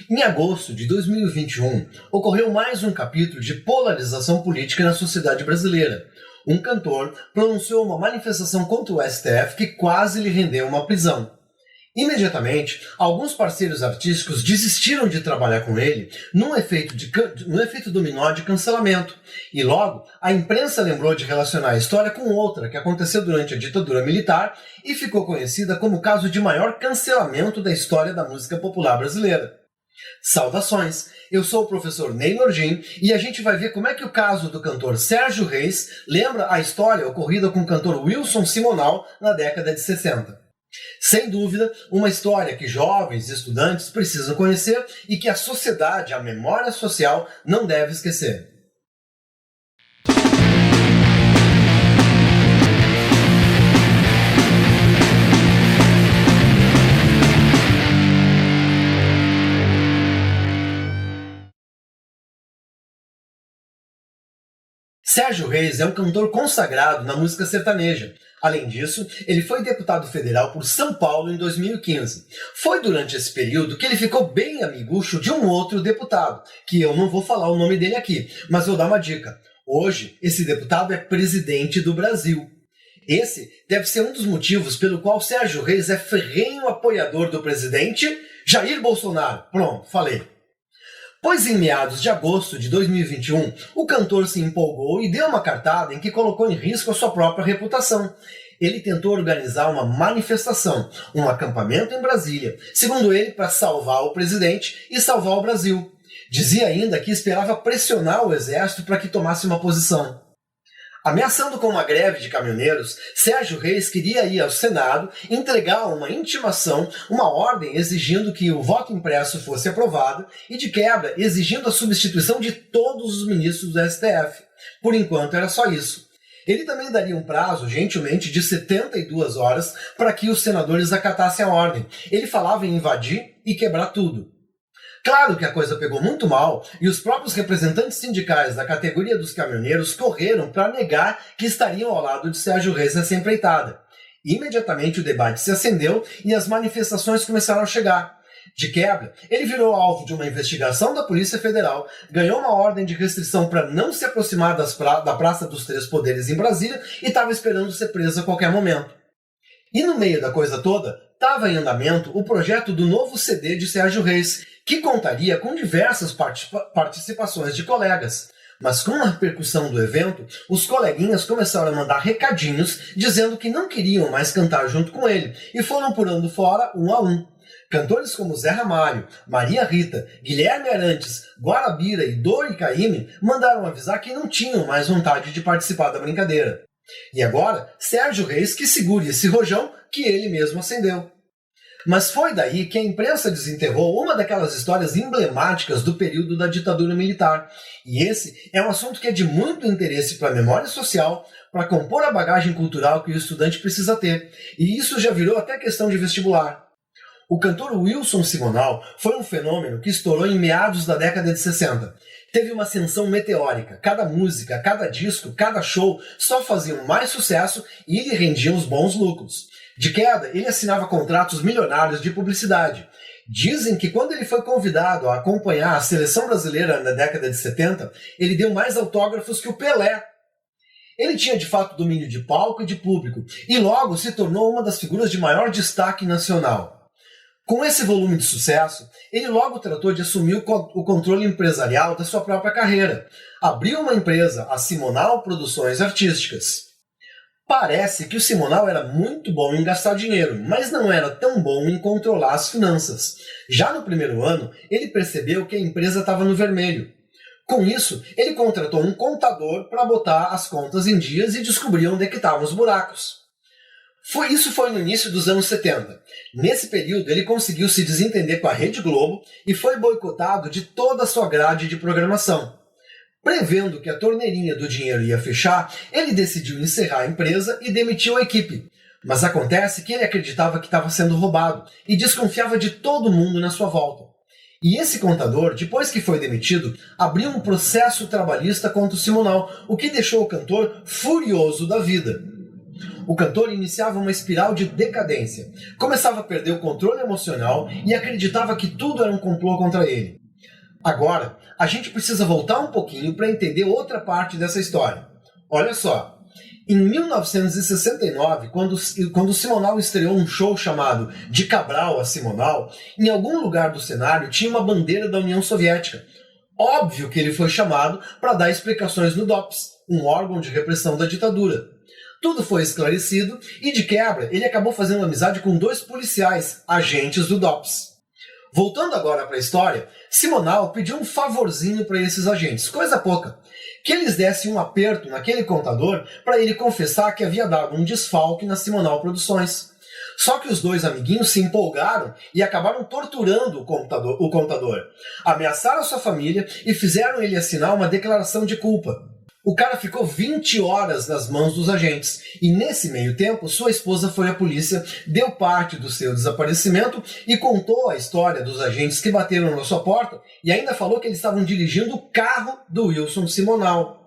Em agosto de 2021, ocorreu mais um capítulo de polarização política na sociedade brasileira. Um cantor pronunciou uma manifestação contra o STF que quase lhe rendeu uma prisão. Imediatamente, alguns parceiros artísticos desistiram de trabalhar com ele num efeito dominó de cancelamento. E logo, a imprensa lembrou de relacionar a história com outra que aconteceu durante a ditadura militar e ficou conhecida como o caso de maior cancelamento da história da música popular brasileira. Saudações! Eu sou o professor Ney Nordin e a gente vai ver como é que o caso do cantor Sérgio Reis lembra a história ocorrida com o cantor Wilson Simonal na década de 60. Sem dúvida, uma história que jovens e estudantes precisam conhecer e que a sociedade, a memória social, não deve esquecer. Sérgio Reis é um cantor consagrado na música sertaneja. Além disso, ele foi deputado federal por São Paulo em 2015. Foi durante esse período que ele ficou bem amigucho de um outro deputado, que eu não vou falar o nome dele aqui, mas vou dar uma dica. Hoje, esse deputado é presidente do Brasil. Esse deve ser um dos motivos pelo qual Sérgio Reis é ferrenho apoiador do presidente Jair Bolsonaro. Pronto, falei. Pois em meados de agosto de 2021, o cantor se empolgou e deu uma cartada em que colocou em risco a sua própria reputação. Ele tentou organizar uma manifestação, um acampamento em Brasília, segundo ele, para salvar o presidente e salvar o Brasil. Dizia ainda que esperava pressionar o exército para que tomasse uma posição. Ameaçando com uma greve de caminhoneiros, Sérgio Reis queria ir ao Senado entregar uma intimação, uma ordem exigindo que o voto impresso fosse aprovado e, de quebra, exigindo a substituição de todos os ministros do STF. Por enquanto era só isso. Ele também daria um prazo, gentilmente, de 72 horas para que os senadores acatassem a ordem. Ele falava em invadir e quebrar tudo. Claro que a coisa pegou muito mal e os próprios representantes sindicais da categoria dos caminhoneiros correram para negar que estariam ao lado de Sérgio Reis nessa empreitada. Imediatamente o debate se acendeu e as manifestações começaram a chegar. De quebra, ele virou alvo de uma investigação da Polícia Federal, ganhou uma ordem de restrição para não se aproximar da Praça dos Três Poderes em Brasília e estava esperando ser preso a qualquer momento. E no meio da coisa toda, estava em andamento o projeto do novo CD de Sérgio Reis, que contaria com diversas participações de colegas. Mas com a repercussão do evento, os coleguinhas começaram a mandar recadinhos dizendo que não queriam mais cantar junto com ele e foram pulando fora um a um. Cantores como Zé Ramalho, Maria Rita, Guilherme Arantes, Guarabira e Dori Caymmi mandaram avisar que não tinham mais vontade de participar da brincadeira. E agora, Sérgio Reis que segure esse rojão que ele mesmo acendeu. Mas foi daí que a imprensa desenterrou uma daquelas histórias emblemáticas do período da ditadura militar. E esse é um assunto que é de muito interesse para a memória social, para compor a bagagem cultural que o estudante precisa ter. E isso já virou até questão de vestibular. O cantor Wilson Simonal foi um fenômeno que estourou em meados da década de 60. Teve uma ascensão meteórica. Cada música, cada disco, cada show só faziam mais sucesso e lhe rendiam os bons lucros. De queda, ele assinava contratos milionários de publicidade. Dizem que quando ele foi convidado a acompanhar a seleção brasileira na década de 70, ele deu mais autógrafos que o Pelé. Ele tinha de fato domínio de palco e de público, e logo se tornou uma das figuras de maior destaque nacional. Com esse volume de sucesso, ele logo tratou de assumir o controle empresarial da sua própria carreira. Abriu uma empresa, a Simonal Produções Artísticas. Parece que o Simonal era muito bom em gastar dinheiro, mas não era tão bom em controlar as finanças. Já no primeiro ano, ele percebeu que a empresa estava no vermelho. Com isso, ele contratou um contador para botar as contas em dias e descobrir onde é que estavam os buracos. Isso foi no início dos anos 70. Nesse período, ele conseguiu se desentender com a Rede Globo e foi boicotado de toda a sua grade de programação. Prevendo que a torneirinha do dinheiro ia fechar, ele decidiu encerrar a empresa e demitiu a equipe. Mas acontece que ele acreditava que estava sendo roubado e desconfiava de todo mundo na sua volta. E esse contador, depois que foi demitido, abriu um processo trabalhista contra o Simonal, o que deixou o cantor furioso da vida. O cantor iniciava uma espiral de decadência, começava a perder o controle emocional e acreditava que tudo era um complô contra ele. Agora, a gente precisa voltar um pouquinho para entender outra parte dessa história. Olha só, em 1969, quando Simonal estreou um show chamado De Cabral a Simonal, em algum lugar do cenário tinha uma bandeira da União Soviética. Óbvio que ele foi chamado para dar explicações no DOPS, um órgão de repressão da ditadura. Tudo foi esclarecido e, de quebra, ele acabou fazendo amizade com 2 policiais, agentes do DOPS. Voltando agora para a história, Simonal pediu um favorzinho para esses agentes, coisa pouca, que eles dessem um aperto naquele contador para ele confessar que havia dado um desfalque na Simonal Produções. Só que os 2 amiguinhos se empolgaram e acabaram torturando o contador. Ameaçaram sua família e fizeram ele assinar uma declaração de culpa. O cara ficou 20 horas nas mãos dos agentes e, nesse meio tempo, sua esposa foi à polícia, deu parte do seu desaparecimento e contou a história dos agentes que bateram na sua porta e ainda falou que eles estavam dirigindo o carro do Wilson Simonal.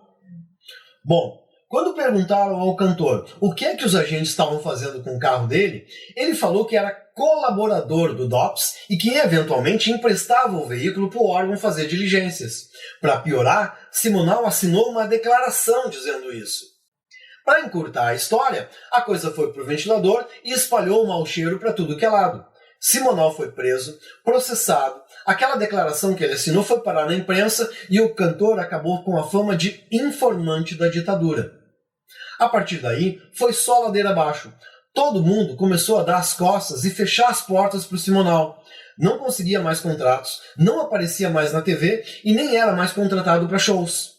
Bom, quando perguntaram ao cantor o que é que os agentes estavam fazendo com o carro dele, ele falou que era colaborador do DOPS e que eventualmente emprestava o veículo para o órgão fazer diligências. Para piorar, Simonal assinou uma declaração dizendo isso. Para encurtar a história, a coisa foi para o ventilador e espalhou um mau cheiro para tudo que é lado. Simonal foi preso, processado, aquela declaração que ele assinou foi parar na imprensa e o cantor acabou com a fama de informante da ditadura. A partir daí, foi só ladeira abaixo. Todo mundo começou a dar as costas e fechar as portas para o Simonal. Não conseguia mais contratos, não aparecia mais na TV e nem era mais contratado para shows.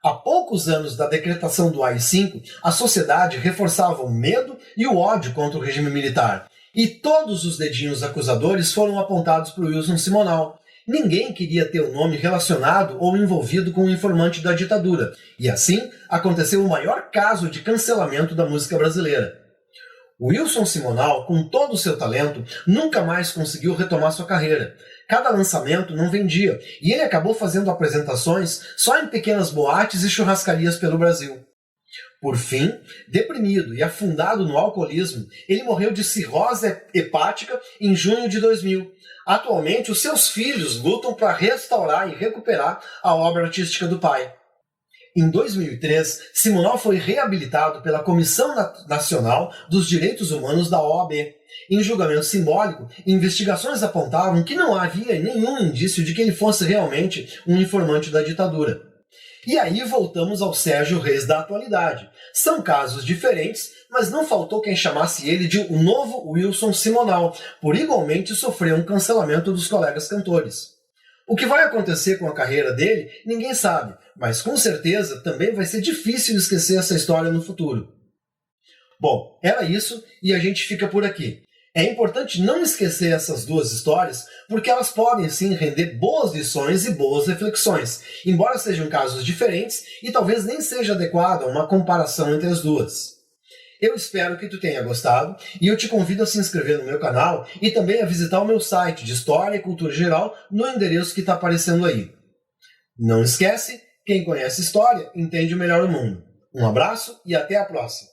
Há poucos anos da decretação do AI-5, a sociedade reforçava o medo e o ódio contra o regime militar. E todos os dedinhos acusadores foram apontados para o Wilson Simonal. Ninguém queria ter o nome relacionado ou envolvido com o informante da ditadura. E assim, aconteceu o maior caso de cancelamento da música brasileira. Wilson Simonal, com todo o seu talento, nunca mais conseguiu retomar sua carreira. Cada lançamento não vendia, e ele acabou fazendo apresentações só em pequenas boates e churrascarias pelo Brasil. Por fim, deprimido e afundado no alcoolismo, ele morreu de cirrose hepática em junho de 2000. Atualmente, os seus filhos lutam para restaurar e recuperar a obra artística do pai. Em 2003, Simonal foi reabilitado pela Comissão Nacional dos Direitos Humanos da OAB. Em julgamento simbólico, investigações apontavam que não havia nenhum indício de que ele fosse realmente um informante da ditadura. E aí voltamos ao Sérgio Reis da atualidade. São casos diferentes, mas não faltou quem chamasse ele de o novo Wilson Simonal, por igualmente sofrer um cancelamento dos colegas cantores. O que vai acontecer com a carreira dele, ninguém sabe, mas com certeza também vai ser difícil esquecer essa história no futuro. Bom, era isso e a gente fica por aqui. É importante não esquecer essas 2 histórias, porque elas podem sim render boas lições e boas reflexões, embora sejam casos diferentes e talvez nem seja adequada uma comparação entre as 2. Eu espero que tu tenha gostado e eu te convido a se inscrever no meu canal e também a visitar o meu site de História e Cultura Geral no endereço que está aparecendo aí. Não esquece, quem conhece história entende melhor o mundo. Um abraço e até a próxima!